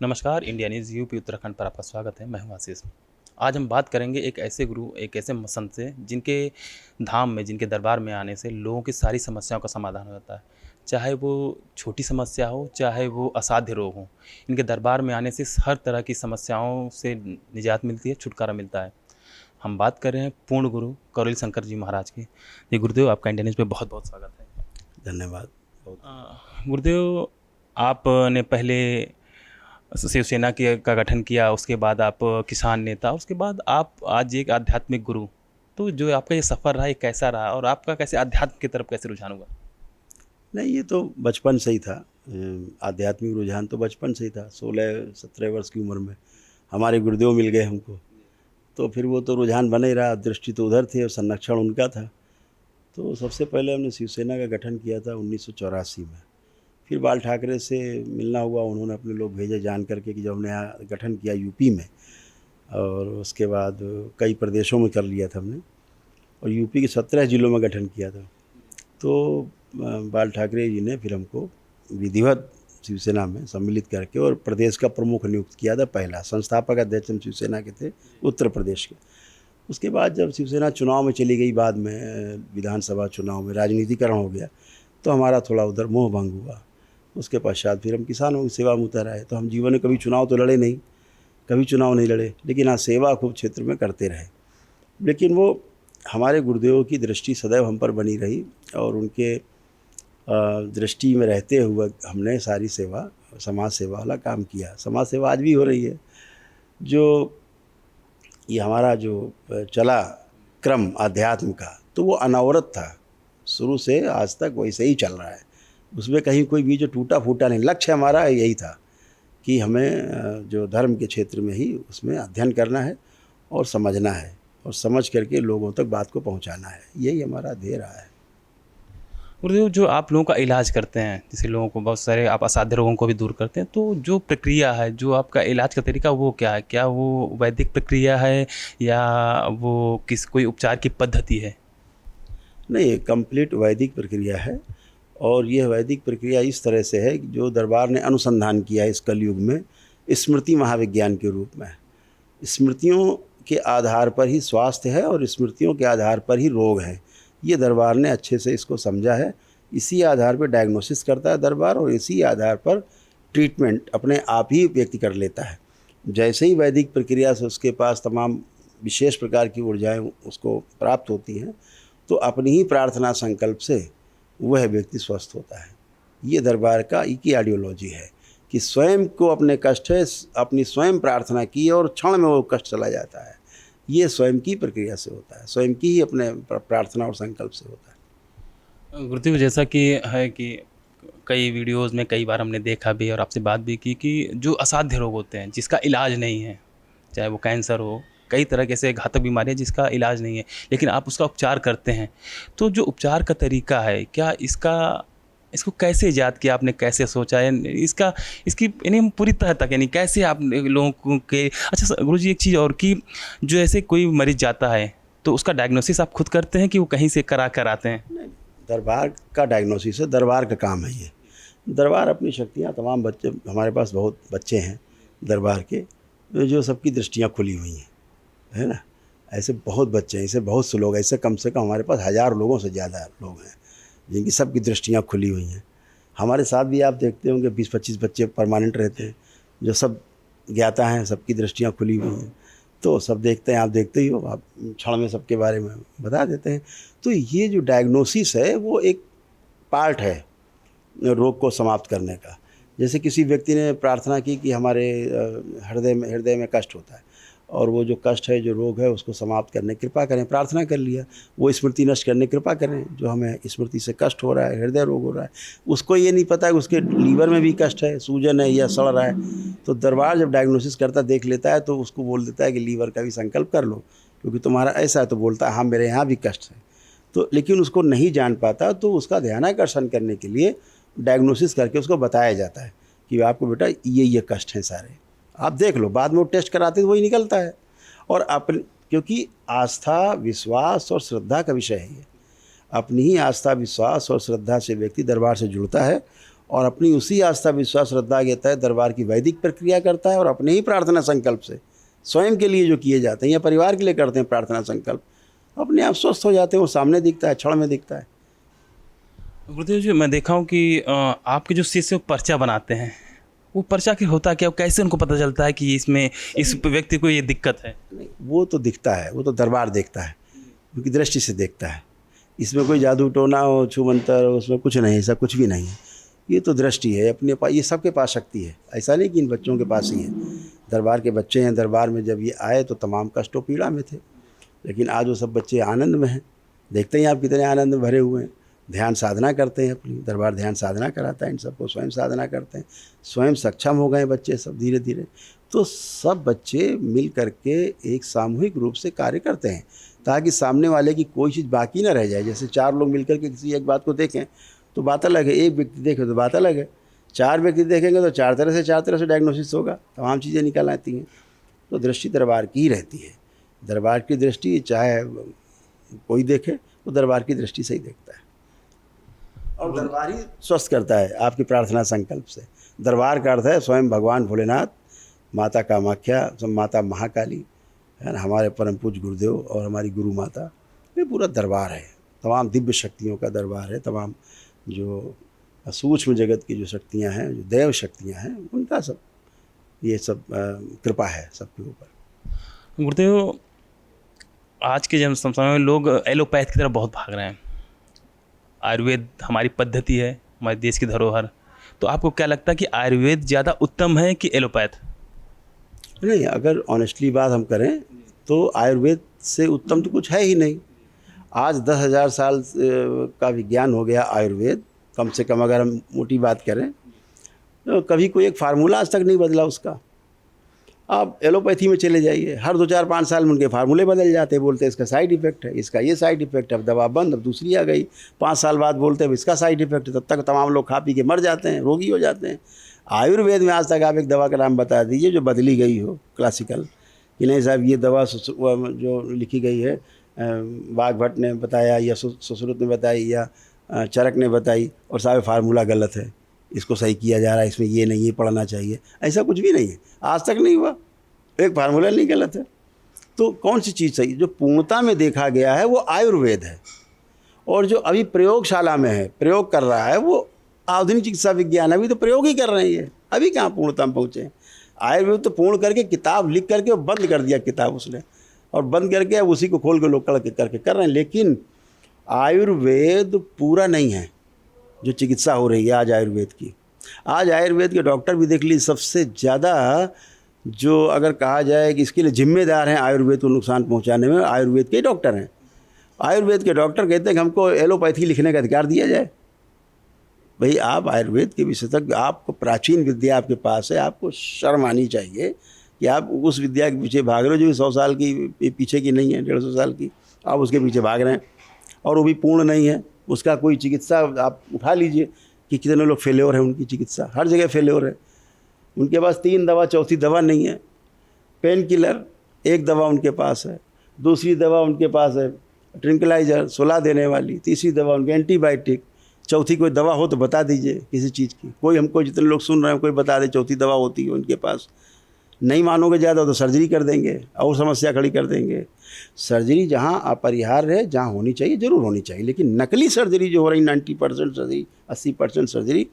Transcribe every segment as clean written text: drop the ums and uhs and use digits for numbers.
नमस्कार, India news UP Uttarakhand पर आपका स्वागत है। मैं हूं आशीष। आज हम बात करेंगे एक ऐसे गुरु, एक ऐसे संत से जिनके धाम में, जिनके दरबार में आने से लोगों की सारी समस्याओं का समाधान हो जाता है। चाहे वो छोटी समस्या हो, चाहे वो असाध्य रोग हो, इनके दरबार में आने से हर तरह की समस्याओं से निजात मिलती है, छुटकारा मिलता है। हम बात कर रहे हैं पूर्ण गुरु कौड़िल शंकर जी महाराज की। जी गुरुदेव, आपका इंडिया न्यूज़ पे बहुत-बहुत स्वागत है। धन्यवाद। बहुत गुरुदेव, आपने पहले शिवसेना के का गठन किया, उसके बाद आप किसान नेता, उसके बाद आप आज एक आध्यात्मिक गुरु। तो जो आपका ये सफ़र रहा, ये कैसा रहा और आपका कैसे अध्यात्म की तरफ कैसे रुझान हुआ? नहीं, ये तो बचपन से ही था। आध्यात्मिक रुझान तो बचपन से ही था। 16-17 वर्ष की उम्र में हमारे गुरुदेव मिल गए हमको, तो फिर वो तो रुझान बना ही रहा। दृष्टि तो उधर थी और संरक्षण उनका था। तो सबसे पहले हमने शिवसेना का गठन किया था 1984 में। फिर बाल ठाकरे से मिलना हुआ, उन्होंने अपने लोग भेजे जान करके कि जब हमने यहाँ गठन किया यूपी में, और उसके बाद कई प्रदेशों में कर लिया था हमने, और यूपी के 17 जिलों में गठन किया था। तो बाल ठाकरे जी ने फिर हमको विधिवत शिवसेना में सम्मिलित करके और प्रदेश का प्रमुख नियुक्त किया था। पहला संस्थापक अध्यक्ष हम शिवसेना के थे, उत्तर प्रदेश के। उसके बाद जब शिवसेना चुनाव में चली गई, बाद में विधानसभा चुनाव में राजनीतिकरण हो गया, तो हमारा थोड़ा उधर मोह भंग हुआ। उसके पश्चात फिर हम किसानों की सेवा में उतर आए। तो हम जीवन में कभी चुनाव तो लड़े नहीं, कभी चुनाव नहीं लड़े, लेकिन हाँ, सेवा खूब क्षेत्र में करते रहे। लेकिन वो हमारे गुरुदेवों की दृष्टि सदैव हम पर बनी रही, और उनके दृष्टि में रहते हुए हमने सारी सेवा, समाज सेवा वाला काम किया। समाज सेवा आज भी हो रही है। जो ये हमारा जो चला क्रम अध्यात्म का, तो वो अनवरत था, शुरू से आज तक वैसे ही चल रहा है। उसमें कहीं कोई भी जो टूटा फूटा नहीं। लक्ष्य हमारा यही था कि हमें जो धर्म के क्षेत्र में ही उसमें अध्ययन करना है और समझना है, और समझ करके लोगों तक बात को पहुंचाना है। यही हमारा ध्येय रहा है। गुरुदेव, जो आप लोगों का इलाज करते हैं, जैसे लोगों को बहुत सारे आप असाध्य रोगों को भी दूर करते हैं, तो जो प्रक्रिया है, जो आपका इलाज का तरीका वो क्या है? क्या वो वैदिक प्रक्रिया है या वो कोई उपचार की पद्धति है? नहीं, कंप्लीट वैदिक प्रक्रिया है। और यह वैदिक प्रक्रिया इस तरह से है कि जो दरबार ने अनुसंधान किया है इस कलयुग में, स्मृति महाविज्ञान के रूप में। स्मृतियों के आधार पर ही स्वास्थ्य है और स्मृतियों के आधार पर ही रोग है। ये दरबार ने अच्छे से इसको समझा है। इसी आधार पर डायग्नोसिस करता है दरबार, और इसी आधार पर ट्रीटमेंट अपने आप ही व्यक्ति कर लेता है। जैसे ही वैदिक प्रक्रिया से उसके पास तमाम विशेष प्रकार की ऊर्जाएं उसको प्राप्त होती हैं, तो अपनी ही प्रार्थना संकल्प से वह व्यक्ति स्वस्थ होता है। ये दरबार का एक ही आइडियोलॉजी है कि स्वयं को अपने कष्ट है, अपनी स्वयं प्रार्थना की और क्षण में वो कष्ट चला जाता है। ये स्वयं की प्रक्रिया से होता है, स्वयं की ही अपने प्रार्थना और संकल्प से होता है। गुरुदेव, जैसा कि है कि कई वीडियोज़ में कई बार हमने देखा भी और आपसे बात भी की कि जो असाध्य रोग होते हैं, जिसका इलाज नहीं है, चाहे वो कैंसर हो, कई तरह के ऐसे घातक बीमारियाँ जिसका इलाज नहीं है, लेकिन आप उसका उपचार करते हैं। तो जो उपचार का तरीका है, क्या इसको कैसे ईजाद किया आपने, कैसे सोचा है? इसकी यानी पूरी तह तक, यानी कैसे आप लोगों को के अच्छा गुरुजी, एक चीज़ और कि जो ऐसे कोई मरीज़ जाता है, तो उसका डायग्नोसिस आप खुद करते हैं कि वो कहीं से करा कर आते हैं? नहीं, दरबार का डायग्नोसिस है, दरबार का काम है ये। दरबार अपनी शक्तियाँ, तमाम बच्चे हमारे पास बहुत बच्चे हैं दरबार के, जो सबकी दृष्टियाँ खुली हुई हैं, है ना। ऐसे बहुत बच्चे हैं, ऐसे बहुत से लोग, ऐसे कम से कम हमारे पास 1000 लोगों से ज़्यादा लोग हैं जिनकी सबकी दृष्टियाँ खुली हुई हैं। हमारे साथ भी आप देखते होंगे 20-25 बच्चे परमानेंट रहते हैं, जो सब ज्ञाता हैं, सबकी दृष्टियाँ खुली हुई हैं। तो सब देखते हैं, आप देखते ही हो, आप क्षण में सबके बारे में बता देते हैं। तो ये जो डायग्नोसिस है वो एक पार्ट है रोग को समाप्त करने का। जैसे किसी व्यक्ति ने प्रार्थना की कि हमारे हृदय में कष्ट होता है, और वो जो कष्ट है, जो रोग है, उसको समाप्त करने की कृपा करें, प्रार्थना कर लिया। वो स्मृति नष्ट करने की कृपा करें, जो हमें स्मृति से कष्ट हो रहा है, हृदय रोग हो रहा है। उसको ये नहीं पता है कि उसके लीवर में भी कष्ट है, सूजन है या सड़ रहा है। तो दरबार जब डायग्नोसिस करता, देख लेता है, तो उसको बोल देता है कि लीवर का भी संकल्प कर लो, क्योंकि तुम्हारा ऐसा है। तो बोलता है हाँ, मेरे यहाँ भी कष्ट है। तो लेकिन उसको नहीं जान पाता, तो उसका ध्यानाकर्षण करने के लिए डायग्नोसिस करके उसको बताया जाता है कि आपको बेटा ये कष्ट हैं सारे, आप देख लो। बाद में वो टेस्ट कराते तो वही निकलता है। और अपन, क्योंकि आस्था, विश्वास और श्रद्धा का विषय है ये। अपनी ही आस्था, विश्वास और श्रद्धा से व्यक्ति दरबार से जुड़ता है, और अपनी उसी आस्था विश्वास श्रद्धा के तहत दरबार की वैदिक प्रक्रिया करता है और अपने ही प्रार्थना संकल्प से स्वयं के लिए जो किए जाते हैं या परिवार के लिए करते हैं प्रार्थना संकल्प, अपने आप स्वस्थ हो जाते हैं। वो सामने दिखता है, क्षण में दिखता है। गुरुदेव जी, मैं देखा हूँ कि आपके जो शिष्य वो पर्चा बनाते हैं, वो पर्चा क्या होता है, क्या कैसे उनको पता चलता है कि इसमें इस व्यक्ति को ये दिक्कत है? नहीं, वो तो दिखता है, वो तो दरबार देखता है, उनकी दृष्टि से देखता है। इसमें कोई जादू टोना हो, छू मंतर हो, उसमें कुछ नहीं, ऐसा कुछ भी नहीं है। ये तो दृष्टि है अपने पास, ये सबके पास शक्ति है। ऐसा नहीं कि इन बच्चों के पास ही है। दरबार के बच्चे हैं, दरबार में जब ये आए तो तमाम कष्टों पीड़ा में थे, लेकिन आज वो सब बच्चे आनंद में हैं। देखते ही आप कितने आनंद में भरे हुए हैं। ध्यान साधना करते हैं अपनी, दरबार ध्यान साधना कराता है इन सबको, स्वयं साधना करते हैं, स्वयं सक्षम हो गए बच्चे सब धीरे धीरे। तो सब बच्चे मिल करके एक सामूहिक रूप से कार्य करते हैं ताकि सामने वाले की कोई चीज़ बाकी ना रह जाए। जैसे 4 लोग मिलकर के किसी एक बात को देखें तो बात अलग है, एक व्यक्ति देखे तो बात अलग है, 4 व्यक्ति देखेंगे तो 4 तरह से डायग्नोसिस होगा, तमाम चीज़ें निकल आती हैं। तो दृष्टि दरबार की ही रहती है। दरबार की दृष्टि चाहे कोई देखे तो दरबार की दृष्टि से ही देखता है, और दरबार ही स्वस्थ करता है आपकी प्रार्थना संकल्प से। दरबार का अर्थ है स्वयं भगवान भोलेनाथ, माता कामाख्या, माता महाकाली, है ना, हमारे परम पूज्य गुरुदेव और हमारी गुरु माता। ये पूरा दरबार है, तमाम दिव्य शक्तियों का दरबार है। तमाम जो सूक्ष्म जगत की जो शक्तियाँ हैं, जो देव शक्तियाँ हैं, उनका सब ये सब कृपा है सबके ऊपर। गुरुदेव, आज के जन समय में लोग एलोपैथ की तरफ बहुत भाग रहे हैं। आयुर्वेद हमारी पद्धति है, हमारे देश की धरोहर। तो आपको क्या लगता है कि आयुर्वेद ज़्यादा उत्तम है कि एलोपैथ? नहीं, अगर ऑनेस्टली बात हम करें तो आयुर्वेद से उत्तम तो कुछ है ही नहीं। आज 10,000 साल का विज्ञान हो गया आयुर्वेद, कम से कम अगर हम मोटी बात करें तो कभी कोई एक फार्मूला आज तक नहीं बदला उसका। आप एलोपैथी में चले जाइए, हर 2-4-5 साल में उनके फार्मूले बदल जाते हैं। बोलते हैं इसका साइड इफेक्ट है, इसका ये साइड इफेक्ट है, अब दवा बंद, अब दूसरी आ गई। 5 साल बाद बोलते हैं इसका साइड इफेक्ट है, तब तक तमाम लोग खा पी के मर जाते हैं, रोगी हो जाते हैं। आयुर्वेद में आज तक आप एक दवा का नाम बता दीजिए जो बदली गई हो क्लासिकल, कि नहीं साहब ये दवा जो लिखी गई है वाघभट्ट ने बताया या सुश्रुत ने बताई या चरक ने बताई, और साहब फार्मूला गलत है, इसको सही किया जा रहा है, इसमें ये नहीं, ये पढ़ना चाहिए। ऐसा कुछ भी नहीं है, आज तक नहीं हुआ। एक फार्मूला नहीं गलत है। तो कौन सी चीज़ सही? जो पूर्णता में देखा गया है वो आयुर्वेद है, और जो अभी प्रयोगशाला में है, प्रयोग कर रहा है, वो आधुनिक चिकित्सा विज्ञान। अभी तो प्रयोग ही कर रहे हैं ये, अभी कहाँ पूर्णता में पहुँचे। आयुर्वेद तो पूर्ण करके किताब लिख करके बंद कर दिया किताब उसने, और बंद करके अब उसी को खोल के लोग करके कर रहे हैं। लेकिन आयुर्वेद पूरा नहीं है जो चिकित्सा हो रही है आज आयुर्वेद की। आज आयुर्वेद के डॉक्टर भी देख लीजिए, सबसे ज़्यादा जो अगर कहा जाए कि इसके लिए जिम्मेदार हैं आयुर्वेद को नुकसान पहुंचाने में, आयुर्वेद के डॉक्टर हैं। आयुर्वेद के डॉक्टर कहते हैं कि हमको एलोपैथी लिखने का अधिकार दिया जाए। भाई आप आयुर्वेद के विशेषज्ञ, आपको प्राचीन विद्या आपके पास है, आपको शर्म आनी चाहिए कि आप उस विद्या के पीछे भाग रहे हो जो 100 साल की पीछे की नहीं है, 150 साल की, आप उसके पीछे भाग रहे हैं, और वो भी पूर्ण नहीं है। उसका कोई चिकित्सा आप उठा लीजिए कि कितने लोग फेल्योर हैं, उनकी चिकित्सा हर जगह फेल्योर है। उनके पास 3 दवा, चौथी दवा नहीं है। पेन किलर 1 दवा उनके पास है, दूसरी दवा उनके पास है ट्रिंकलाइजर, सुला देने वाली, तीसरी दवा उनकी एंटीबायोटिक, चौथी कोई दवा हो तो बता दीजिए किसी चीज़ की। कोई हमको, जितने लोग सुन रहे हैं, कोई बता दे चौथी दवा होती है उनके पास। नहीं मानोगे ज़्यादा तो सर्जरी कर देंगे और समस्या खड़ी कर देंगे। सर्जरी जहाँ अपरिहार्य है, जहाँ होनी चाहिए ज़रूर होनी चाहिए, लेकिन नकली सर्जरी जो हो रही 90% सर्जरी, 80% सर्जरी,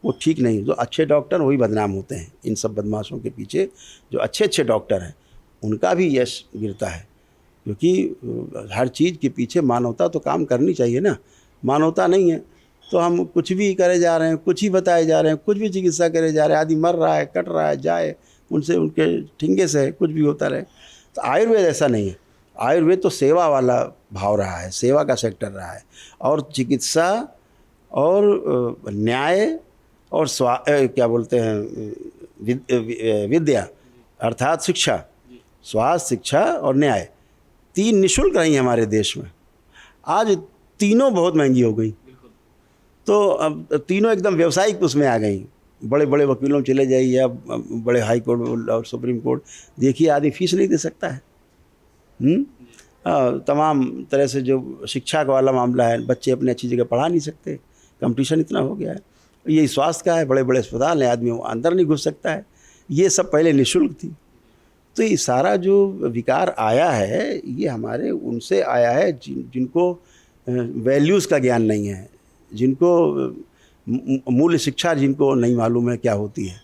वो ठीक नहीं। जो अच्छे डॉक्टर वही बदनाम होते हैं इन सब बदमाशों के पीछे। जो अच्छे डॉक्टर हैं उनका भी यश गिरता है, क्योंकि हर चीज़ के पीछे मानवता तो काम करनी चाहिए ना। मानवता नहीं है तो हम कुछ भी करे जा रहे हैं, कुछ ही बताए जा रहे हैं, कुछ भी चिकित्सा करे जा रहे हैं। आदमी मर रहा है, कट रहा है, जाए उनसे, उनके ठिंगे से कुछ भी होता रहे। तो आयुर्वेद ऐसा नहीं है। आयुर्वेद तो सेवा वाला भाव रहा है, सेवा का सेक्टर रहा है, और चिकित्सा और न्याय और क्या बोलते हैं विद्या अर्थात शिक्षा, स्वास्थ्य, शिक्षा और न्याय, 3 निःशुल्क रही हमारे देश में। आज तीनों बहुत महंगी हो गई, तो अब तीनों एकदम व्यावसायिक उसमें आ गई। बड़े बड़े वकीलों चले जाइए या बड़े हाई कोर्ट और सुप्रीम कोर्ट, देखिए आदमी फीस नहीं दे सकता है। तमाम तरह से जो शिक्षा का वाला मामला है, बच्चे अपने अच्छी जगह पढ़ा नहीं सकते, कंपटीशन इतना हो गया है। ये स्वास्थ्य का है, बड़े बड़े अस्पताल हैं, आदमी अंदर नहीं घुस सकता है। ये सब पहले निःशुल्क थी। तो ये सारा जो विकार आया है ये हमारे उनसे आया है जिनको वैल्यूज़ का ज्ञान नहीं है, जिनको मूल्य शिक्षा जिनको नहीं मालूम है क्या होती है।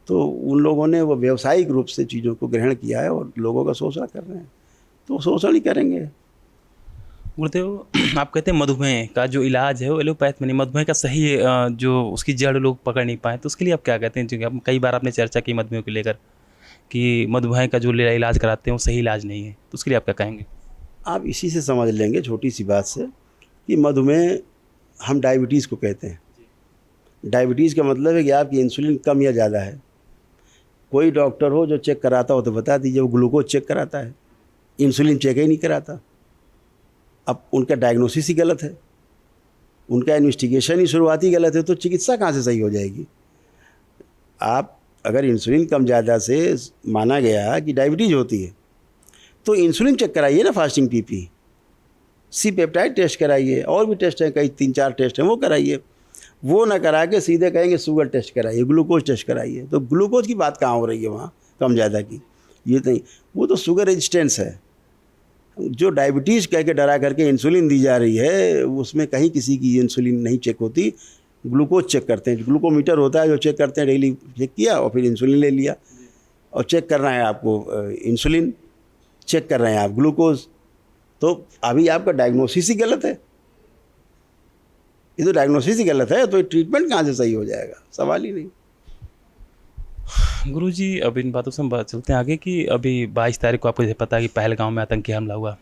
तो उन लोगों ने वो व्यावसायिक रूप से चीज़ों को ग्रहण किया है और लोगों का शोषण कर रहे हैं, तो शोषण ही करेंगे। गुरुदेव, आप कहते हैं मधुमेह का जो इलाज है वो एलोपैथ में नहीं, मधुमेह का सही जो उसकी जड़ लोग पकड़ नहीं पाए, तो उसके लिए आप क्या कहते हैं? क्योंकि कई बार आपने चर्चा की मधुमेह को लेकर कि मधुमेह का जो इलाज कराते हैं वो सही इलाज नहीं है, तो उसके लिए आप क्या कहेंगे? आप इसी से समझ लेंगे छोटी सी बात से कि मधुमेह हम डायबिटीज़ को कहते हैं। डायबिटीज़ का मतलब है कि आपकी इंसुलिन कम या ज़्यादा है। कोई डॉक्टर हो जो चेक कराता हो तो बता दीजिए, वो ग्लूकोज चेक कराता है, इंसुलिन चेक ही नहीं कराता। अब उनका डायग्नोसिस ही गलत है, उनका इन्वेस्टिगेशन ही शुरुआती गलत है, तो चिकित्सा कहाँ से सही हो जाएगी? आप अगर इंसुलिन कम ज़्यादा से माना गया कि डायबिटीज़ होती है तो इंसुलिन चेक कराइए ना, fasting PP, C peptide test कराइए, और भी टेस्ट हैं, कई 3-4 टेस्ट हैं, वो कराइए। वो ना करा के सीधे कहेंगे शुगर टेस्ट कराइए, ग्लूकोज टेस्ट कराइए। तो ग्लूकोज की बात कहाँ हो रही है वहाँ कम ज़्यादा की? ये नहीं, वो तो शुगर रेजिस्टेंस है। जो डायबिटीज़ कह के डरा करके इंसुलिन दी जा रही है उसमें कहीं किसी की इंसुलिन नहीं चेक होती, ग्लूकोज चेक करते हैं। ग्लूकोमीटर होता है जो चेक करते हैं, डेली चेक किया और फिर इंसुलिन ले लिया। और चेक करना है आपको इंसुलिन, चेक कर रहे हैं आप ग्लूकोज, तो अभी आपका डायग्नोसिस ही गलत है। ये तो डायग्नोसिस ही गलत है, तो ट्रीटमेंट कहाँ से सही हो जाएगा? सवाल ही नहीं। गुरुजी, अब इन बातों से हम चलते हैं आगे कि अभी 22 तारीख को आपको जैसे पता है कि पहलगाम में आतंकी हमला हुआ।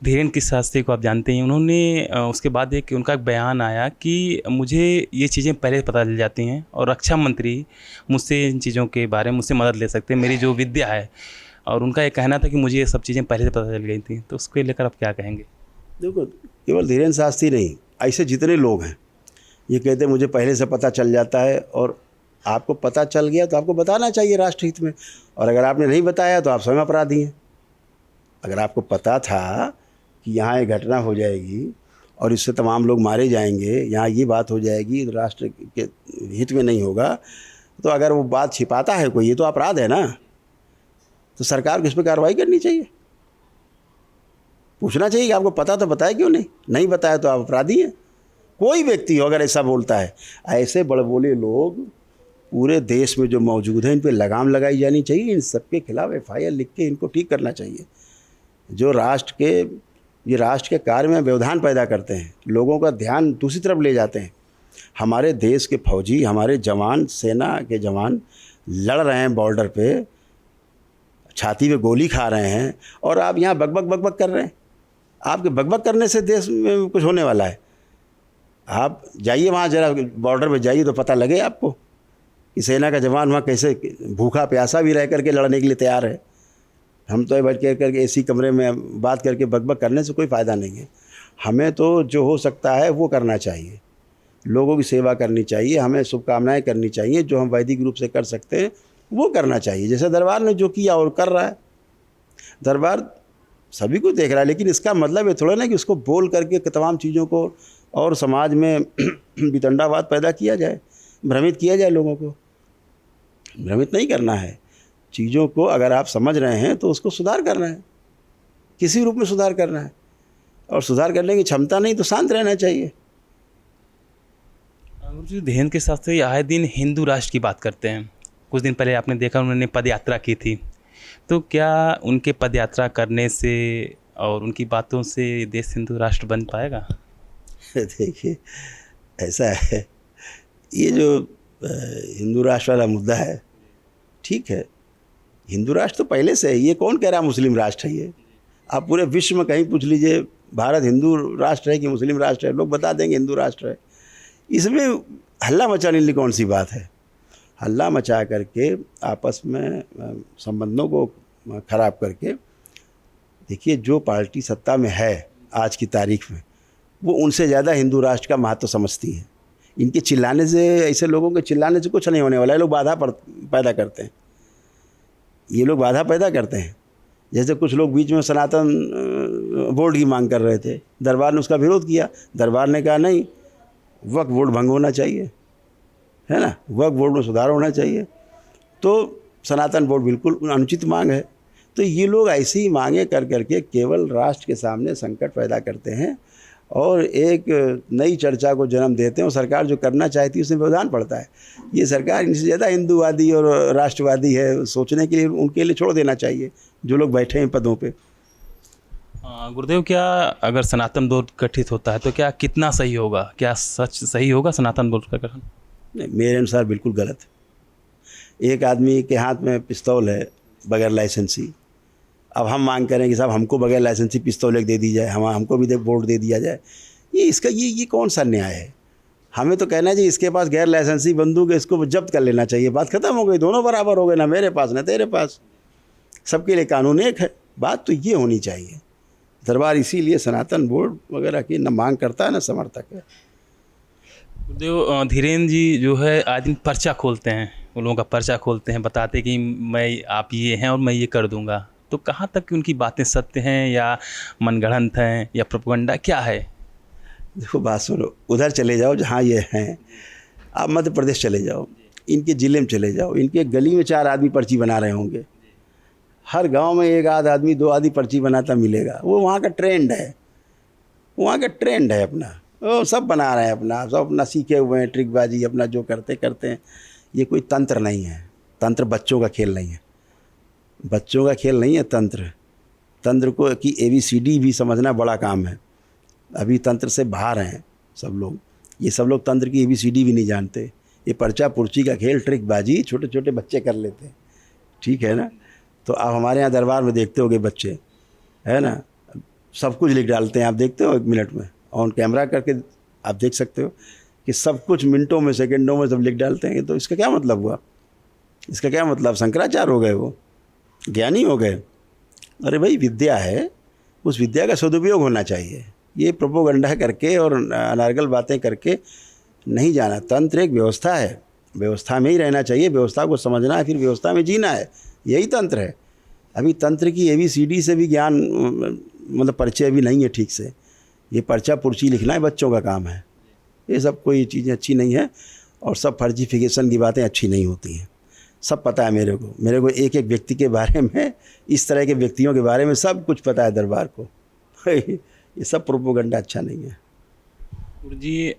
धीरेन्द्र शास्त्री को आप जानते हैं, उन्होंने उसके बाद उनका एक बयान आया कि मुझे ये चीज़ें पहले पता चल जाती हैं और रक्षा मंत्री मुझसे इन चीज़ों के बारे में मुझसे मदद ले सकते हैं, मेरी जो विद्या है। और उनका ये कहना था कि मुझे ये सब चीज़ें पहले से पता चल गई थी, तो उसको लेकर आप क्या कहेंगे? देखो, केवल धीरेन्द्र शास्त्री नहीं, ऐसे जितने लोग हैं ये कहते हैं मुझे पहले से पता चल जाता है। और आपको पता चल गया तो आपको बताना चाहिए राष्ट्रहित में, और अगर आपने नहीं बताया तो आप स्वयं अपराधी हैं। अगर आपको पता था कि यहाँ ये घटना हो जाएगी और इससे तमाम लोग मारे जाएंगे, यहाँ ये बात हो जाएगी, तो राष्ट्र के हित में नहीं होगा, तो अगर वो बात छिपाता है कोई, ये तो अपराध है ना। तो सरकार को इस पर कार्रवाई करनी चाहिए, पूछना चाहिए कि आपको पता तो बताया क्यों नहीं, नहीं बताया तो आप अपराधी हैं। कोई व्यक्ति हो अगर ऐसा बोलता है, ऐसे बड़बोले लोग पूरे देश में जो मौजूद हैं, इन पे लगाम लगाई जानी चाहिए। इन सबके खिलाफ FIR लिख के इनको ठीक करना चाहिए। जो राष्ट्र के कार्य में व्यवधान पैदा करते हैं, लोगों का ध्यान दूसरी तरफ ले जाते हैं। हमारे देश के फौजी, हमारे जवान, सेना के जवान लड़ रहे हैं बॉर्डर पे, छाती पे गोली खा रहे हैं, और आप यहाँ बकबक बकबक कर रहे हैं। आपके बकबक करने से देश में कुछ होने वाला है? आप जाइए वहाँ, ज़रा बॉर्डर पे जाइए तो पता लगे आपको कि सेना का जवान वहाँ कैसे भूखा प्यासा भी रह करके लड़ने के लिए तैयार है। हम तो बैठ करके AC कमरे में बात करके बकबक करने से कोई फ़ायदा नहीं है। हमें तो जो हो सकता है वो करना चाहिए, लोगों की सेवा करनी चाहिए, हमें शुभकामनाएं करनी चाहिए, जो हम वैदिक रूप से कर सकते हैं वो करना चाहिए। जैसे दरबार ने जो किया और कर रहा है, दरबार सभी को देख रहा है, लेकिन इसका मतलब ये थोड़ा ना कि उसको बोल करके तमाम चीज़ों को और समाज में वितंडावाद पैदा किया जाए, भ्रमित किया जाए। लोगों को भ्रमित नहीं करना है। चीज़ों को अगर आप समझ रहे हैं तो उसको सुधार करना है, किसी रूप में सुधार करना है, और सुधार करने की क्षमता नहीं तो शांत रहना चाहिए। गुरुजी, धीरेन्द्र शास्त्री आए दिन हिंदू राष्ट्र की बात करते हैं। कुछ दिन पहले आपने देखा उन्होंने पद यात्रा की थी, तो क्या उनके पद यात्रा करने से और उनकी बातों से देश हिंदू राष्ट्र बन पाएगा? देखिए, ऐसा है, ये जो हिंदू राष्ट्र वाला मुद्दा है, ठीक है, हिंदू राष्ट्र तो पहले से है। ये कौन कह रहा है मुस्लिम राष्ट्र है? ये आप पूरे विश्व में कहीं पूछ लीजिए, भारत हिंदू राष्ट्र है कि मुस्लिम राष्ट्र है, लोग बता देंगे हिंदू राष्ट्र है। इसमें हल्ला मचाने की कौन सी बात है? हल्ला मचा करके आपस में संबंधों को ख़राब करके, देखिए जो पार्टी सत्ता में है आज की तारीख में, वो उनसे ज़्यादा हिंदू राष्ट्र का महत्व समझती है। इनके चिल्लाने से, ऐसे लोगों के चिल्लाने से कुछ नहीं होने वाला है। लोग बाधा पैदा करते हैं, ये लोग बाधा पैदा करते हैं। जैसे कुछ लोग बीच में सनातन बोर्ड की मांग कर रहे थे, दरबार ने उसका विरोध किया। दरबार ने कहा नहीं, वक्फ बोर्ड भंग होना चाहिए, है ना, वक्फ बोर्ड में सुधार होना चाहिए। तो सनातन बोर्ड बिल्कुल अनुचित मांग है। तो ये लोग ऐसी ही मांगे कर करके केवल राष्ट्र के सामने संकट पैदा करते हैं और एक नई चर्चा को जन्म देते हैं, और सरकार जो करना चाहती है उसमें व्यवधान पड़ता है। ये सरकार इनसे ज़्यादा हिंदूवादी और राष्ट्रवादी है, सोचने के लिए उनके लिए छोड़ देना चाहिए जो लोग बैठे हैं पदों पे। गुरुदेव, क्या अगर सनातन बोर्ड गठित होता है तो क्या कितना सही होगा? क्या सच सही होगा सनातन बोर्ड का गठन? नहीं, मेरे अनुसार बिल्कुल गलत। एक आदमी के हाथ में पिस्तौल है बगैर लाइसेंसी, अब हम मांग करें कि साहब हमको बगैर लाइसेंसी पिस्तौल एक दे दी जाए, हमको भी बोर्ड दे दिया जाए, ये कौन सा न्याय है? हमें तो कहना चाहिए इसके पास गैर लाइसेंसी बंदूक है, इसको जब्त कर लेना चाहिए, बात खत्म हो गई, दोनों बराबर हो गए, ना मेरे पास ना तेरे पास, सबके लिए कानून एक है। बात तो ये होनी चाहिए। दरबार इसीलिए सनातन बोर्ड वगैरह की न मांग करता है न समर्थक है। गुरुदेव, धीरेन्द्र जी जो है आज दिन पर्चा खोलते हैं, उन लोगों का पर्चा खोलते हैं, बताते कि मैं आप ये हैं और मैं ये कर दूंगा। तो कहाँ तक उनकी बातें सत्य हैं या मनगढ़ंत हैं या प्रोपगंडा क्या है? देखो बात सुनो, उधर चले जाओ जहाँ ये हैं, आप मध्य प्रदेश चले जाओ, इनके ज़िले में चले जाओ, इनके गली में 4 आदमी पर्ची बना रहे होंगे, हर गांव में 1 आध आदमी 2 आदमी पर्ची बनाता मिलेगा। वो वहाँ का ट्रेंड है, वहाँ का ट्रेंड है अपना, वो सब बना रहे हैं अपना, सब अपना सीखे हुए हैं ट्रिकबाजी, अपना जो करते करते हैं। ये कोई तंत्र नहीं है, तंत्र बच्चों का खेल नहीं है, बच्चों का खेल नहीं है तंत्र। तंत्र को कि ABCD भी समझना बड़ा काम है। अभी तंत्र से बाहर हैं सब लोग, ये सब लोग तंत्र की ABCD भी नहीं जानते। ये पर्चा पुर्ची का खेल, ट्रिकबाजी छोटे छोटे बच्चे कर लेते हैं, ठीक है ना। तो आप हमारे यहाँ दरबार में देखते होगे बच्चे, है ना, सब कुछ लिख डालते हैं, आप देखते हो 1 मिनट में, ऑन कैमरा करके आप देख सकते हो कि सब कुछ मिनटों में सेकंडों में सब लिख डालते हैं। तो इसका क्या मतलब हुआ? इसका क्या मतलब? शंकराचार्य हो गए, वो ज्ञानी हो गए? अरे भाई, विद्या है, उस विद्या का सदुपयोग होना चाहिए। ये प्रोपोगंडा करके और अनार्गल बातें करके नहीं जाना। तंत्र एक व्यवस्था है, व्यवस्था में ही रहना चाहिए, व्यवस्था को समझना है, फिर व्यवस्था में जीना है, यही तंत्र है। अभी तंत्र की ABCD से भी ज्ञान मतलब परिचय अभी नहीं है ठीक से। ये पर्चा पुर्ची लिखना है बच्चों का काम है। ये सब कोई चीज़ें अच्छी नहीं है, और सब फर्जीफिकेशन की बातें अच्छी नहीं होती हैं। सब पता है मेरे को एक एक व्यक्ति के बारे में, इस तरह के व्यक्तियों के बारे में सब कुछ पता है दरबार को। ये सब प्रोपोगंडा अच्छा नहीं है। गुरु जी,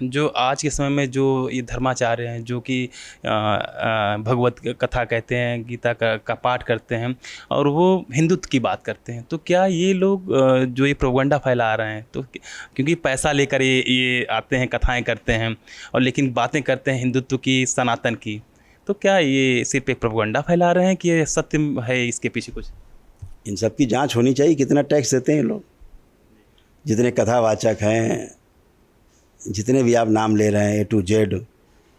जो आज के समय में जो ये धर्माचार्य हैं, जो कि भगवत कथा कहते हैं, गीता का पाठ करते हैं और वो हिंदुत्व की बात करते हैं, तो क्या ये लोग जो ये प्रोपगंडा फैला रहे हैं, तो क्योंकि पैसा लेकर ये आते हैं, कथाएं करते हैं, और लेकिन बातें करते हैं हिंदुत्व की, सनातन की, तो क्या ये सिर्फ एक प्रोपगंडा फैला रहे हैं कि ये सत्य है इसके पीछे कुछ? इन सब की जांच होनी चाहिए। कितना टैक्स देते हैं लोग, जितने कथावाचक हैं, जितने भी आप नाम ले रहे हैं A to Z,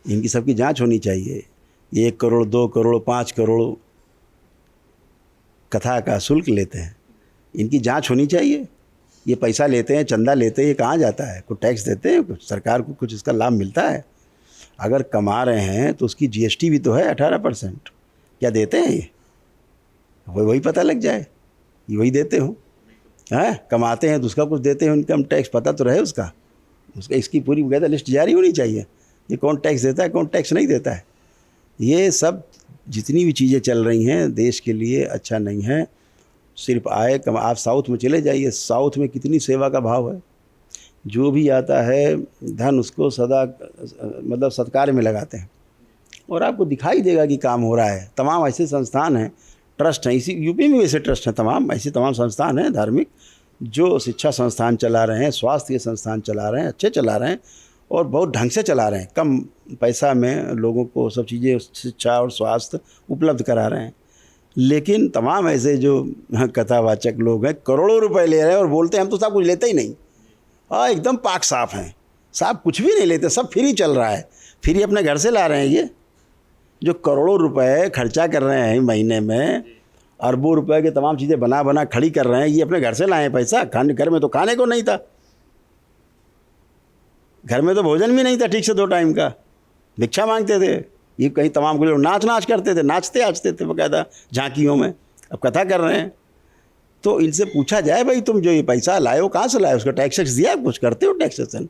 इनकी सबकी जांच होनी चाहिए। 1 करोड़ 2 करोड़ 5 करोड़ कथा का शुल्क लेते हैं, इनकी जांच होनी चाहिए। ये पैसा लेते हैं, चंदा लेते हैं, ये कहाँ जाता है? कुछ टैक्स देते हैं, कुछ सरकार को कुछ इसका लाभ मिलता है? अगर कमा रहे हैं तो उसकी GST भी तो है 18%। क्या देते हैं ये? वही पता लग जाए, ये वही देते हो, हैं? कमाते हैं तो उसका कुछ देते हैं, इनकम टैक्स पता तो रहे उसका इसकी पूरी बकायदा लिस्ट जारी होनी चाहिए, ये कौन टैक्स देता है, कौन टैक्स नहीं देता है। ये सब जितनी भी चीज़ें चल रही हैं देश के लिए अच्छा नहीं है। सिर्फ आए कम, आप साउथ में चले जाइए, साउथ में कितनी सेवा का भाव है। जो भी आता है धन उसको सदा मतलब सत्कार में लगाते हैं, और आपको दिखाई देगा कि काम हो रहा है। तमाम ऐसे संस्थान हैं, ट्रस्ट हैं, इसी यूपी में वैसे ट्रस्ट हैं, तमाम ऐसे तमाम संस्थान हैं धार्मिक, जो शिक्षा संस्थान चला रहे हैं, स्वास्थ्य के संस्थान चला रहे हैं, अच्छे चला रहे हैं और बहुत ढंग से चला रहे हैं। कम पैसा में लोगों को सब चीज़ें, शिक्षा और स्वास्थ्य उपलब्ध करा रहे हैं। लेकिन तमाम ऐसे जो कथावाचक लोग हैं, करोड़ों रुपए ले रहे हैं और बोलते हैं हम तो सब कुछ लेते ही नहीं। एकदम पाक साफ हैं, साहब कुछ भी नहीं लेते, सब फ्री चल रहा है, फ्री अपने घर से ला रहे हैं। ये जो करोड़ों रुपए खर्चा कर रहे हैं महीने में, अरबों रुपए के तमाम चीज़ें बना खड़ी कर रहे हैं, ये अपने घर से लाए हैं पैसा। खाने घर में तो खाने को नहीं था, घर में तो भोजन भी नहीं था ठीक से 2 टाइम का, भिक्षा मांगते थे। ये कहीं तमाम को लोग नाच करते थे, नाचते थे बकायदा झांकियों में। अब कथा कर रहे हैं तो इनसे पूछा जाए, भाई तुम जो ये पैसा लाए हो कहाँ से लाए, उसका टैक्सेस दिया, कुछ करते हो टैक्सेशन?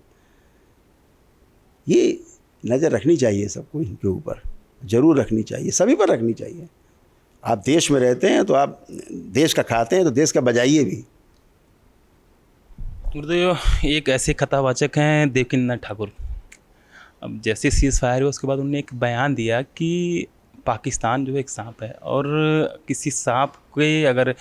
ये नज़र रखनी चाहिए सबको, इनके ऊपर ज़रूर रखनी चाहिए, सभी पर रखनी चाहिए। आप देश में रहते हैं तो आप देश का खाते हैं तो देश का बजाइए भी। गुरुदेव, एक ऐसे कथावाचक हैं देवकिंदर ठाकुर। अब जैसे सीज़ फायर हुआ उसके बाद उन्होंने एक बयान दिया कि पाकिस्तान जो है एक सांप है और किसी सांप के अगर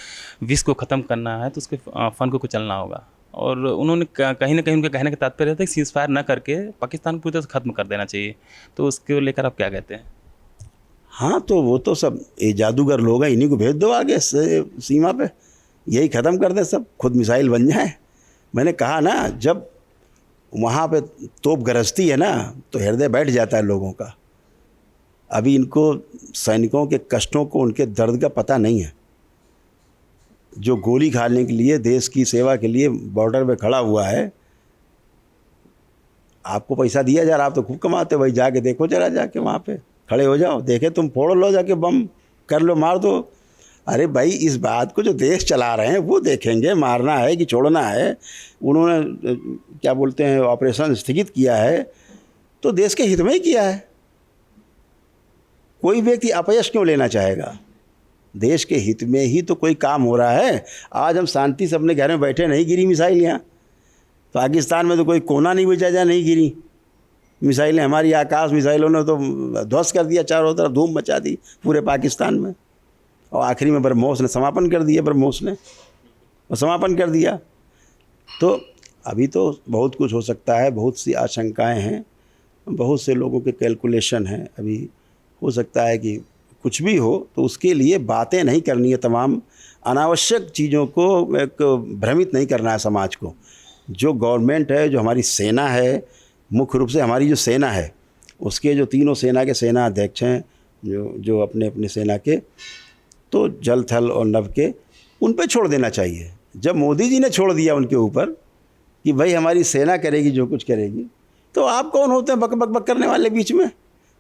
विष को ख़त्म करना है तो उसके फन को कुचलना होगा। और उन्होंने कहीं ना कहीं उनके कहने का तात्पर्य था कि सीज़ फायर न करके पाकिस्तान को पूरी तरह से ख़त्म कर देना चाहिए। तो उसको लेकर आप क्या कहते हैं? हाँ, तो वो तो सब ये जादूगर लोग हैं, इन्हीं को भेज दो आगे सीमा पे, यही ख़त्म कर दे, सब खुद मिसाइल बन जाए। मैंने कहा ना, जब वहाँ पे तोप गरजती है ना तो हृदय बैठ जाता है लोगों का। अभी इनको सैनिकों के कष्टों को, उनके दर्द का पता नहीं है। जो गोली खाने के लिए, देश की सेवा के लिए बॉर्डर पे खड़ा हुआ है, आपको पैसा दिया जा रहा, आप तो खूब कमाते हो भाई, जाके देखो जरा, जाके वहाँ पे खड़े हो जाओ, देखे तुम फोड़ लो, जाके बम कर लो, मार दो। अरे भाई, इस बात को जो देश चला रहे हैं वो देखेंगे, मारना है कि छोड़ना है। उन्होंने क्या बोलते हैं, ऑपरेशन स्थगित किया है तो देश के हित में ही किया है। कोई व्यक्ति अपयश क्यों लेना चाहेगा? देश के हित में ही तो कोई काम हो रहा है। आज हम शांति से अपने घर में बैठे, नहीं गिरी मिसाइल यहाँ। पाकिस्तान में तो कोई कोना नहीं बचा जा नहीं गिरी मिसाइलें। हमारी आकाश मिसाइलों ने तो ध्वस्त कर दिया, चारों तरफ धूम मचा दी पूरे पाकिस्तान में। और आखिरी में ब्रह्मोस ने समापन कर दिया, ब्रह्मोस ने समापन कर दिया। तो अभी तो बहुत कुछ हो सकता है, बहुत सी आशंकाएं हैं, बहुत से लोगों के कैलकुलेशन हैं। अभी हो सकता है कि कुछ भी हो, तो उसके लिए बातें नहीं करनी है, तमाम अनावश्यक चीज़ों को एक भ्रमित नहीं करना है समाज को। जो गवर्नमेंट है, जो हमारी सेना है, मुख्य रूप से हमारी जो सेना है, उसके जो तीनों सेना के सेना अध्यक्ष हैं, जो अपने अपने सेना के, तो जल थल और नभ के, उन पे छोड़ देना चाहिए। जब मोदी जी ने छोड़ दिया उनके ऊपर कि भाई हमारी सेना करेगी जो कुछ करेगी, तो आप कौन होते हैं बक बक बक करने वाले बीच में?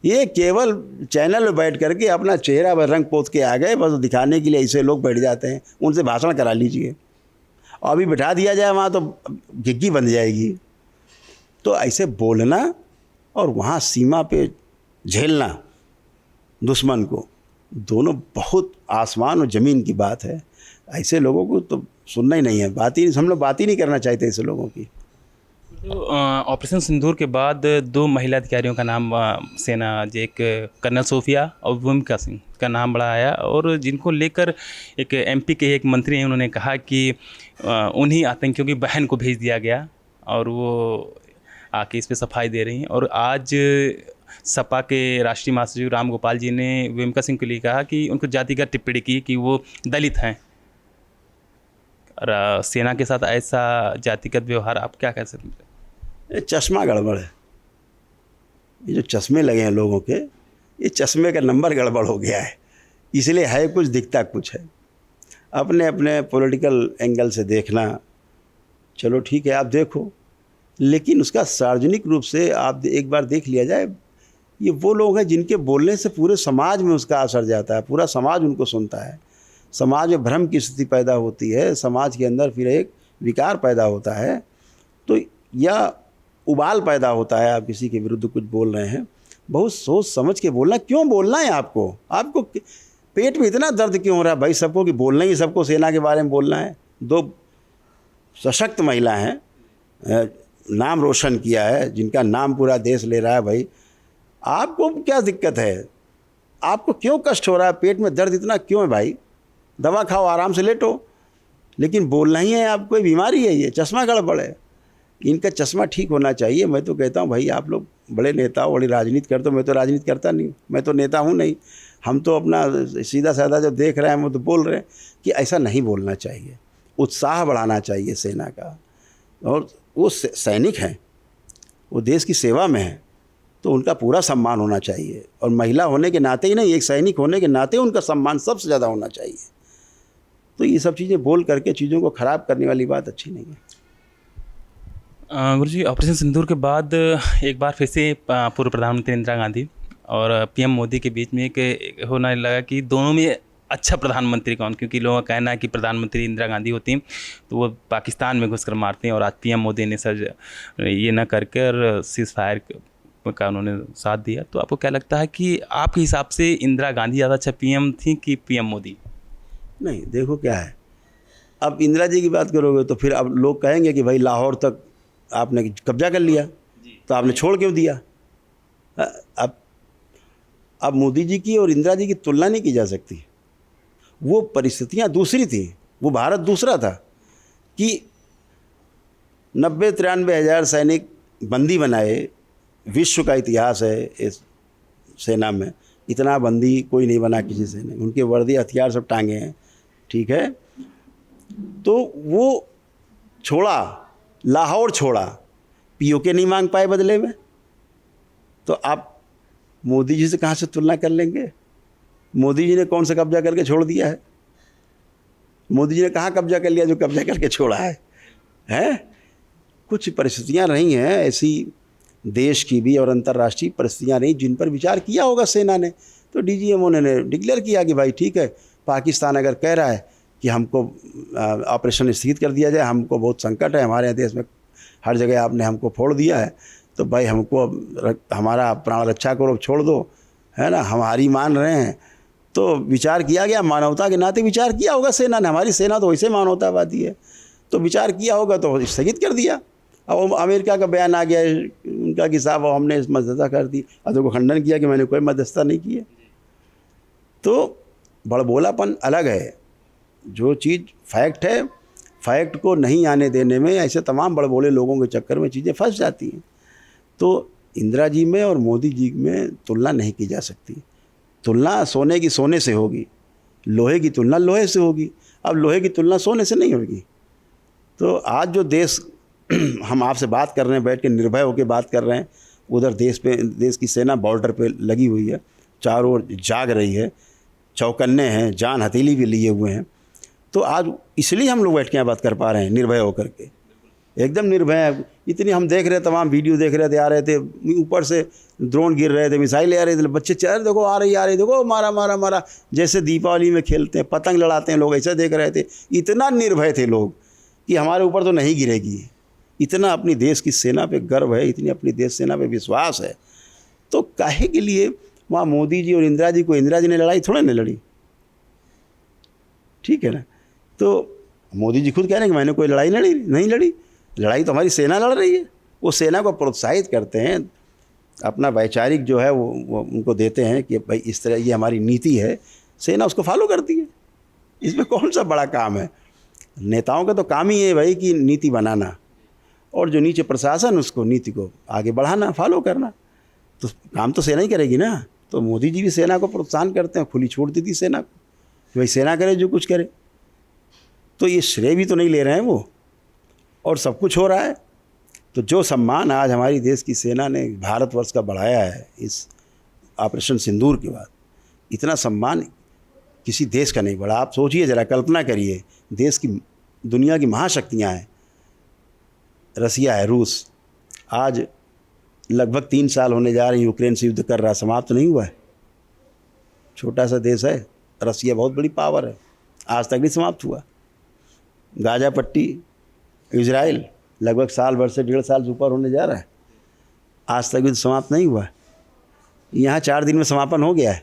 ये केवल चैनल में बैठ करके अपना चेहरा पर रंग पोत के आ गए, बस दिखाने के लिए ऐसे लोग बैठ जाते हैं। उनसे भाषण करा लीजिए, और अभी बिठा दिया जाए वहाँ तो घिग्गी बन जाएगी। तो ऐसे बोलना और वहाँ सीमा पे झेलना दुश्मन को, दोनों बहुत आसमान और ज़मीन की बात है। ऐसे लोगों को तो सुनना ही नहीं है, बात ही, हम लोग बात ही नहीं करना चाहते ऐसे लोगों की। तो ऑपरेशन सिंदूर के बाद 2 महिला अधिकारियों का नाम सेना, एक कर्नल सोफिया और भूमिका सिंह का नाम बड़ा आया, और जिनको लेकर एक एमपी के एक मंत्री हैं, उन्होंने कहा कि उन्हीं आतंकियों की बहन को भेज दिया गया और वो आके इस पे सफाई दे रही हैं। और आज सपा के राष्ट्रीय महासचिव राम गोपाल जी ने भूमिका सिंह के लिए कहा कि उनको जातिगत टिप्पणी की कि वो दलित हैं। और सेना के साथ ऐसा जातिगत व्यवहार आप क्या कह सकते हैं? ये चश्मा गड़बड़ है। ये जो चश्मे लगे हैं लोगों के, ये चश्मे का नंबर गड़बड़ हो गया है, इसलिए है कुछ, दिखता कुछ है। अपने अपने पॉलिटिकल एंगल से देखना, चलो ठीक है, आप देखो, लेकिन उसका सार्वजनिक रूप से आप एक बार देख लिया जाए। ये वो लोग हैं जिनके बोलने से पूरे समाज में उसका असर जाता है, पूरा समाज उनको सुनता है, समाज में भ्रम की स्थिति पैदा होती है, समाज के अंदर फिर एक विकार पैदा होता है, तो या उबाल पैदा होता है। आप किसी के विरुद्ध कुछ बोल रहे हैं, बहुत सोच समझ के बोलना। क्यों बोलना है आपको? आपको पेट में इतना दर्द क्यों हो रहा है भाई सबको कि बोलना ही सबको सेना के बारे में बोलना है? 2 सशक्त महिला हैं, नाम रोशन किया है, जिनका नाम पूरा देश ले रहा है। भाई आपको क्या दिक्कत है? आपको क्यों कष्ट हो रहा है? पेट में दर्द इतना क्यों है भाई? दवा खाओ, आराम से लेटो, लेकिन बोलना ही है। आपको कोई बीमारी है? ये चश्मा गड़बड़ है, इनका चश्मा ठीक होना चाहिए। मैं तो कहता हूँ भाई, आप लोग बड़े नेता हो, बड़ी राजनीति करते हो, मैं तो राजनीति करता नहीं, मैं तो नेता हूँ नहीं। हम तो अपना सीधा साधा जो देख रहे हैं वो तो बोल रहे हैं कि ऐसा नहीं बोलना चाहिए। उत्साह बढ़ाना चाहिए सेना का, और वो सैनिक हैं, वो देश की सेवा में हैं, तो उनका पूरा सम्मान होना चाहिए। और महिला होने के नाते ही नहीं, एक सैनिक होने के नाते उनका सम्मान सबसे ज़्यादा होना चाहिए। तो ये सब चीज़ें बोल करके चीज़ों को ख़राब करने वाली बात अच्छी नहीं है। गुरुजी, ऑपरेशन सिंदूर के बाद एक बार फिर से पूर्व प्रधानमंत्री इंदिरा गांधी और पीएम मोदी के बीच में एक होने लगा कि दोनों में अच्छा प्रधानमंत्री कौन, क्योंकि लोगों का कहना है कि प्रधानमंत्री इंदिरा गांधी होती तो वो पाकिस्तान में घुसकर मारती हैं, और आज पीएम मोदी ने सर ये ना करके और सीज़ फायर का उन्होंने साथ दिया। तो आपको क्या लगता है कि आपके हिसाब से इंदिरा गांधी ज़्यादा अच्छा पीएम थी कि पीएम मोदी? नहीं, देखो क्या है, अब इंदिरा जी की बात करोगे तो फिर अब लोग कहेंगे कि भाई लाहौर तक आपने कब्जा कर लिया, तो आपने छोड़ क्यों दिया। अब अब मोदी जी की और इंदिरा जी की तुलना नहीं की जा सकती। वो परिस्थितियां दूसरी थी, वो भारत दूसरा था कि 90-93 हज़ार सैनिक बंदी बनाए। विश्व का इतिहास है इस सेना में, इतना बंदी कोई नहीं बना किसी से नहीं, उनके वर्दी हथियार सब टांगे हैं, ठीक है। तो वो छोड़ा, लाहौर छोड़ा, पीओके नहीं मांग पाए बदले में। तो आप मोदी जी से कहाँ से तुलना कर लेंगे। मोदी जी ने कौन सा कब्जा करके छोड़ दिया है। मोदी जी ने कहाँ कब्जा कर लिया जो कब्जा करके छोड़ा है, हैं? कुछ परिस्थितियां रही हैं ऐसी, देश की भी और अंतर्राष्ट्रीय परिस्थितियां रही जिन पर विचार किया होगा सेना ने। तो डीजीएमओ ने डिक्लेयर किया कि भाई ठीक है, पाकिस्तान अगर कह रहा है कि हमको ऑपरेशन स्थगित कर दिया जाए, हमको बहुत संकट है, हमारे देश में हर जगह आपने हमको फोड़ दिया है, तो भाई हमको हमारा प्राण रक्षा करो, छोड़ दो, है ना, हम हारी मान रहे हैं। तो विचार किया गया, मानवता के नाते विचार किया होगा सेना ने। हमारी सेना तो वैसे मानवतावादी है, तो विचार किया होगा तो स्थगित कर दिया। अब अमेरिका का बयान आ गया उनका कि साहब हमने मध्यस्थता कर दी, अदर को खंडन किया कि मैंने कोई मध्यस्थता नहीं की है। तो बड़बोलापन अलग है, जो चीज़ फैक्ट है, फैक्ट को नहीं आने देने में ऐसे तमाम बड़बोले लोगों के चक्कर में चीज़ें फंस जाती हैं। तो इंदिरा जी में और मोदी जी में तुलना नहीं की जा सकती। तुलना सोने की सोने से होगी, लोहे की तुलना लोहे से होगी। अब लोहे की तुलना सोने से नहीं होगी। तो आज जो देश हम आपसे बात कर रहे हैं, बैठ के निर्भय होकर बात कर रहे हैं, उधर देश की सेना बॉर्डर पे लगी हुई है, चारों ओर जाग रही है, चौकन्ने हैं, जान हथेली भी लिए हुए हैं। तो आज इसलिए हम लोग बैठ के यहाँ बात कर पा रहे हैं निर्भय होकर के, एकदम निर्भय। इतनी हम देख रहे, तमाम वीडियो देख रहे थे, आ रहे थे, ऊपर से ड्रोन गिर रहे थे, मिसाइलें आ रही थी, बच्चे चल देखो आ रही देखो, मारा मारा मारा, जैसे दीपावली में खेलते हैं, पतंग लड़ाते हैं लोग, ऐसा देख रहे थे। इतना निर्भय थे लोग कि हमारे ऊपर तो नहीं गिरेगी। इतना अपनी देश की सेना पे गर्व है, इतनी अपनी देश सेना पे विश्वास है। तो काहे के लिए वहाँ मोदी जी और इंदिरा जी को, इंदिरा जी ने लड़ाई थोड़ा नहीं लड़ी, ठीक है ना। तो मोदी जी खुद कह रहे हैं कि मैंने कोई लड़ाई नहीं लड़ी, लड़ाई तो हमारी सेना लड़ रही है। वो सेना को प्रोत्साहित करते हैं, अपना वैचारिक जो है वो उनको देते हैं कि भाई इस तरह ये हमारी नीति है, सेना उसको फॉलो करती है। इसमें कौन सा बड़ा काम है। नेताओं का तो काम ही है भाई कि नीति बनाना, और जो नीचे प्रशासन उसको नीति को आगे बढ़ाना, फॉलो करना। तो काम तो सेना ही करेगी ना। तो मोदी जी भी सेना को प्रोत्साहन करते हैं, खुली छूट दी थी सेना को, भाई सेना करे जो कुछ करे। तो ये श्रेय भी तो नहीं ले रहे हैं वो, और सब कुछ हो रहा है। तो जो सम्मान आज हमारी देश की सेना ने भारतवर्ष का बढ़ाया है इस ऑपरेशन सिंदूर के बाद, इतना सम्मान किसी देश का नहीं बढ़ा। आप सोचिए ज़रा, कल्पना करिए, देश की, दुनिया की महाशक्तियाँ हैं, रसिया है, रूस, आज लगभग 3 साल होने जा रहे हैं यूक्रेन से युद्ध कर रहा, समाप्त तो नहीं हुआ है। छोटा सा देश है रसिया, बहुत बड़ी पावर है, आज तक नहीं समाप्त हुआ। गाजा पट्टी, इजराइल, लगभग साल भर से 1.5 साल से ऊपर होने जा रहा है, आज तक युद्ध समाप्त नहीं हुआ है। यहाँ 4 दिन में समापन हो गया है,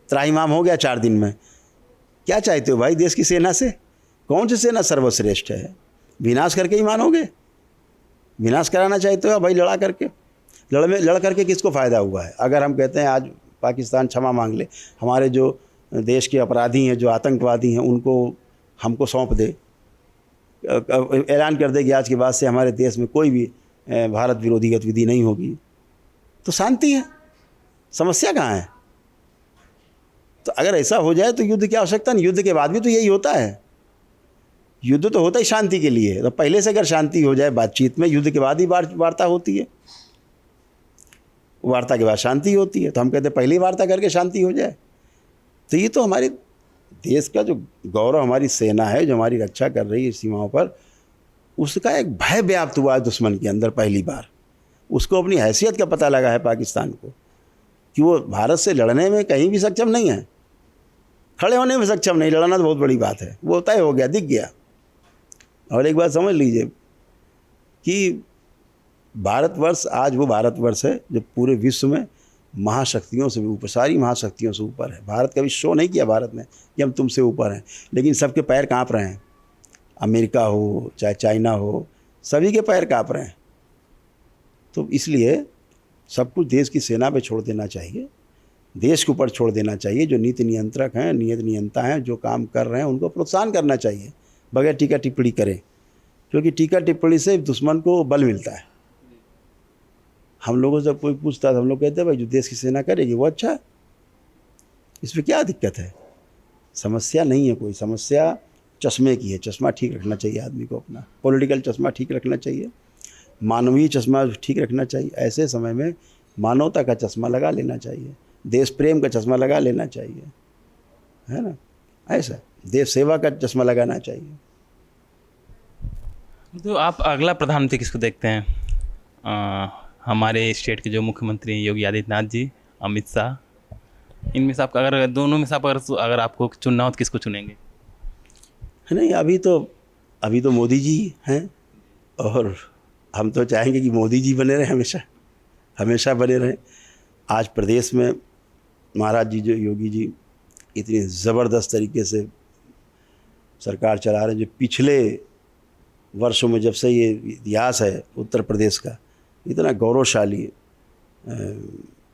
त्राहिमाम हो गया 4 दिन में। क्या चाहते हो भाई देश की सेना से? कौन सी सेना सर्वश्रेष्ठ है? विनाश करके ही मानोगे? विनाश कराना चाहते हो भाई लड़ा करके? लड़ करके किसको फ़ायदा हुआ है? अगर हम कहते हैं आज पाकिस्तान क्षमा मांग ले, हमारे जो देश के अपराधी हैं, जो आतंकवादी हैं, उनको हमको सौंप दे, ऐलान कर दे कि आज के बाद से हमारे देश में कोई भी भारत विरोधी गतिविधि नहीं होगी, तो शांति है। समस्या कहाँ है? तो अगर ऐसा हो जाए तो युद्ध की आवश्यकता नहीं। युद्ध के बाद भी तो यही होता है, युद्ध तो होता ही शांति के लिए। तो पहले से अगर शांति हो जाए बातचीत में, युद्ध के बाद ही वार्ता होती है, वार्ता के बाद शांति होती है। तो हम कहते हैं पहले ही वार्ता करके शांति हो जाए। तो ये तो हमारे देश का जो गौरव, हमारी सेना है जो हमारी रक्षा कर रही है सीमाओं पर, उसका एक भय व्याप्त हुआ है दुश्मन के अंदर। पहली बार उसको अपनी हैसियत का पता लगा है पाकिस्तान को, कि वो भारत से लड़ने में कहीं भी सक्षम नहीं है, खड़े होने में सक्षम नहीं। लड़ना तो बहुत बड़ी बात है, वो तय हो गया, दिख गया। और एक बात समझ लीजिए कि भारतवर्ष आज वो भारतवर्ष है जो पूरे विश्व में महाशक्तियों से ऊपर, सारी महाशक्तियों से ऊपर है। भारत कभी शो नहीं किया भारत ने कि हम तुमसे ऊपर हैं, लेकिन सबके पैर कांप रहे हैं। अमेरिका हो चाहे चाइना हो, सभी के पैर कांप रहे हैं। तो इसलिए सब कुछ देश की सेना पे छोड़ देना चाहिए, देश के ऊपर छोड़ देना चाहिए। जो नीति नियंत्रक हैं, नियंता हैं, जो काम कर रहे हैं, उनको प्रोत्साहन करना चाहिए बगैर टीका टिप्पणी करें, क्योंकि टीका टिप्पणी से दुश्मन को बल मिलता है। हम लोगों से कोई पूछता है तो हम लोग कहते हैं भाई जो देश की सेना करेगी वो अच्छा है, इसमें क्या दिक्कत है। समस्या नहीं है कोई, समस्या चश्मे की है। चश्मा ठीक रखना चाहिए आदमी को, अपना पॉलिटिकल चश्मा ठीक रखना चाहिए, मानवीय चश्मा ठीक रखना चाहिए। ऐसे समय में मानवता का चश्मा लगा लेना चाहिए, देश प्रेम का चश्मा लगा लेना चाहिए, है ना। ऐसा देश सेवा का चश्मा लगाना चाहिए। तो आप अगला प्रधानमंत्री किसको देखते हैं? हमारे स्टेट के जो मुख्यमंत्री हैं योगी आदित्यनाथ जी, अमित शाह, इनमें से आप अगर दोनों में से आप अगर आपको चुनना हो तो किसको चुनेंगे? नहीं, अभी तो मोदी जी हैं, और हम तो चाहेंगे कि मोदी जी बने रहें, हमेशा हमेशा बने रहें। आज प्रदेश में महाराज जी, जो योगी जी इतनी ज़बरदस्त तरीके से सरकार चला रहे हैं, जो पिछले वर्षों में जब से ये इतिहास है उत्तर प्रदेश का, इतना गौरवशाली,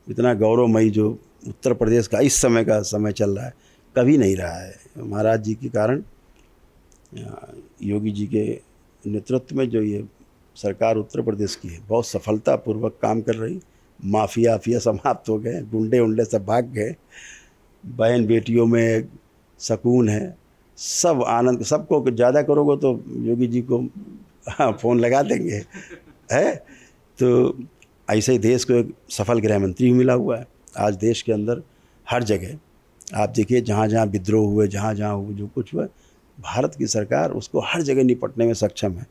इतना गौरवमयी जो उत्तर प्रदेश का इस समय का समय चल रहा है, कभी नहीं रहा है। महाराज जी के कारण, योगी जी के नेतृत्व में जो ये सरकार उत्तर प्रदेश की है, बहुत सफलतापूर्वक काम कर रही। माफिया समाप्त हो गए, गुंडे उंडे सब भाग गए, बहन बेटियों में सुकून है, सब आनंद। सबको ज़्यादा करोगे तो योगी जी को फ़ोन लगा देंगे, है। तो ऐसे ही देश को एक सफल गृह मंत्री मिला हुआ है। आज देश के अंदर हर जगह आप देखिए, जहाँ जहाँ विद्रोह हुए, जहाँ जहाँ हुए, जो कुछ हुआ, भारत की सरकार उसको हर जगह निपटने में सक्षम है।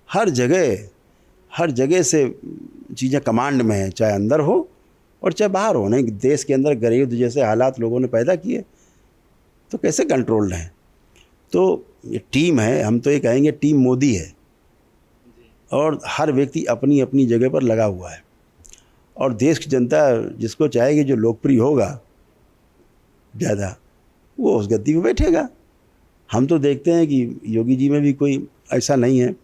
हर जगह से चीज़ें कमांड में है, चाहे अंदर हो और चाहे बाहर हो। नहीं, देश के अंदर गरीब जैसे हालात लोगों ने पैदा किए तो कैसे कंट्रोल हैं। तो ये टीम है, हम तो ये कहेंगे टीम मोदी है, और हर व्यक्ति अपनी अपनी जगह पर लगा हुआ है। और देश की जनता जिसको चाहेगी, जो लोकप्रिय होगा ज़्यादा, वो उस गद्दी पे बैठेगा। हम तो देखते हैं कि योगी जी में भी कोई ऐसा नहीं है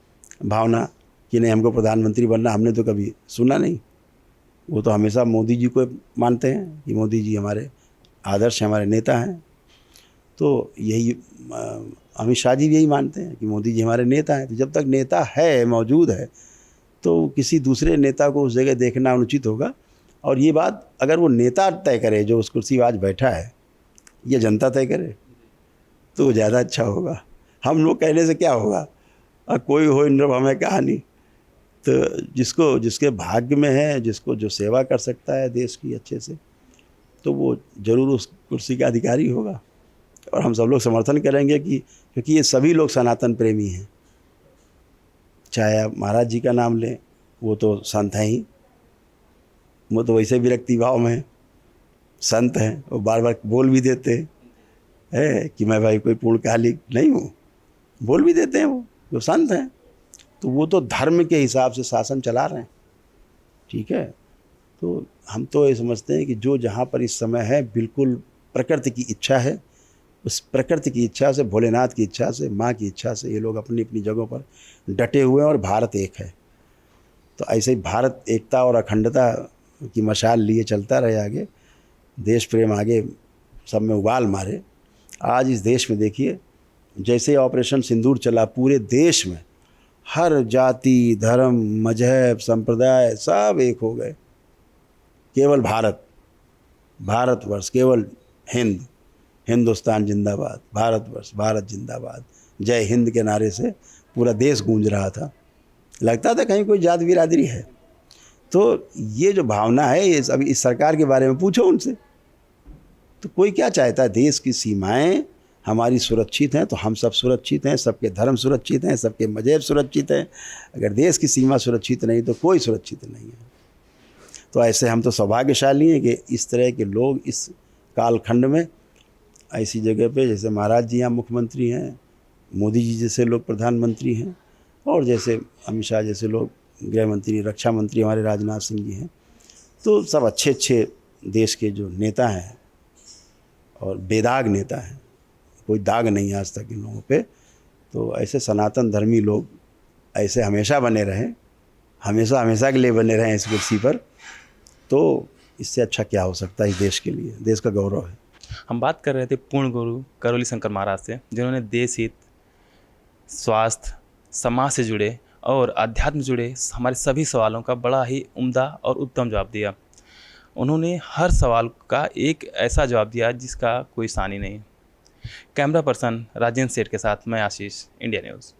भावना कि नहीं हमको प्रधानमंत्री बनना, हमने तो कभी सुना नहीं। वो तो हमेशा मोदी जी को मानते हैं कि मोदी जी हमारे आदर्श, हमारे नेता हैं। तो यही अमित शाह जी भी यही मानते हैं कि मोदी जी हमारे नेता हैं। तो जब तक नेता है, मौजूद है, तो किसी दूसरे नेता को उस जगह देखना अनुचित होगा। और ये बात अगर वो नेता तय करे, जो उस कुर्सी आज बैठा है, ये जनता तय करे, तो ज़्यादा अच्छा होगा। हम लोग कहने से क्या होगा, और कोई हो इन हमें कहानी। तो जिसके भाग्य में है, जिसको जो सेवा कर सकता है देश की अच्छे से, तो वो ज़रूर उस कुर्सी का अधिकारी होगा। और हम सब लोग समर्थन करेंगे कि, क्योंकि ये सभी लोग सनातन प्रेमी हैं। चाहे आप महाराज जी का नाम लें, वो तो संत हैं ही, वो तो वैसे विरक्ति भाव में संत हैं। वो बार बार बोल भी देते हैं कि मैं भाई कोई पूर्णकालिक नहीं हूँ, बोल भी देते हैं वो, जो संत हैं। तो वो तो धर्म के हिसाब से शासन चला रहे हैं, ठीक है। तो हम तो ये समझते हैं कि जो जहाँ पर इस समय है, बिल्कुल प्रकृति की इच्छा है, उस प्रकृति की इच्छा से, भोलेनाथ की इच्छा से, माँ की इच्छा से ये लोग अपनी अपनी जगहों पर डटे हुए हैं, और भारत एक है। तो ऐसे ही भारत एकता और अखंडता की मशाल लिए चलता रहे आगे, देश प्रेम आगे सब में उबाल मारे। आज इस देश में देखिए, जैसे ऑपरेशन सिंदूर चला, पूरे देश में हर जाति, धर्म, मजहब, संप्रदाय सब एक हो गए। केवल भारतवर्ष, केवल हिंदुस्तान जिंदाबाद, भारतवर्ष, भारत जिंदाबाद, जय हिंद के नारे से पूरा देश गूंज रहा था। लगता था कहीं कोई जात बिरादरी है। तो ये जो भावना है, ये अभी इस सरकार के बारे में पूछो उनसे, तो कोई क्या चाहता है। देश की सीमाएं हमारी सुरक्षित हैं तो हम सब सुरक्षित हैं, सबके धर्म सुरक्षित हैं, सबके मजहब सुरक्षित हैं। अगर देश की सीमा सुरक्षित नहीं तो कोई सुरक्षित नहीं है। तो ऐसे हम तो सौभाग्यशाली हैं कि इस तरह के लोग इस कालखंड में ऐसी जगह पे, जैसे महाराज जी यहाँ मुख्यमंत्री हैं, मोदी जी जैसे लोग प्रधानमंत्री हैं, और जैसे अमित शाह जैसे लोग गृह मंत्री, रक्षा मंत्री हमारे राजनाथ सिंह जी हैं। तो सब अच्छे अच्छे देश के जो नेता हैं और बेदाग नेता हैं, कोई दाग नहीं है आज तक इन लोगों पे। तो ऐसे सनातन धर्मी लोग ऐसे हमेशा बने रहें, हमेशा हमेशा के लिए बने रहें इस कुर्सी पर, तो इससे अच्छा क्या हो सकता है इस देश के लिए, देश का गौरव है। हम बात कर रहे थे पूर्ण गुरु करौली शंकर महाराज से, जिन्होंने देश हित, स्वास्थ्य, समाज से जुड़े और अध्यात्म जुड़े हमारे सभी सवालों का बड़ा ही उम्दा और उत्तम जवाब दिया। उन्होंने हर सवाल का एक ऐसा जवाब दिया जिसका कोई सानी नहीं। कैमरा पर्सन राजेंद्र सेठ के साथ मैं आशीष, इंडिया न्यूज़।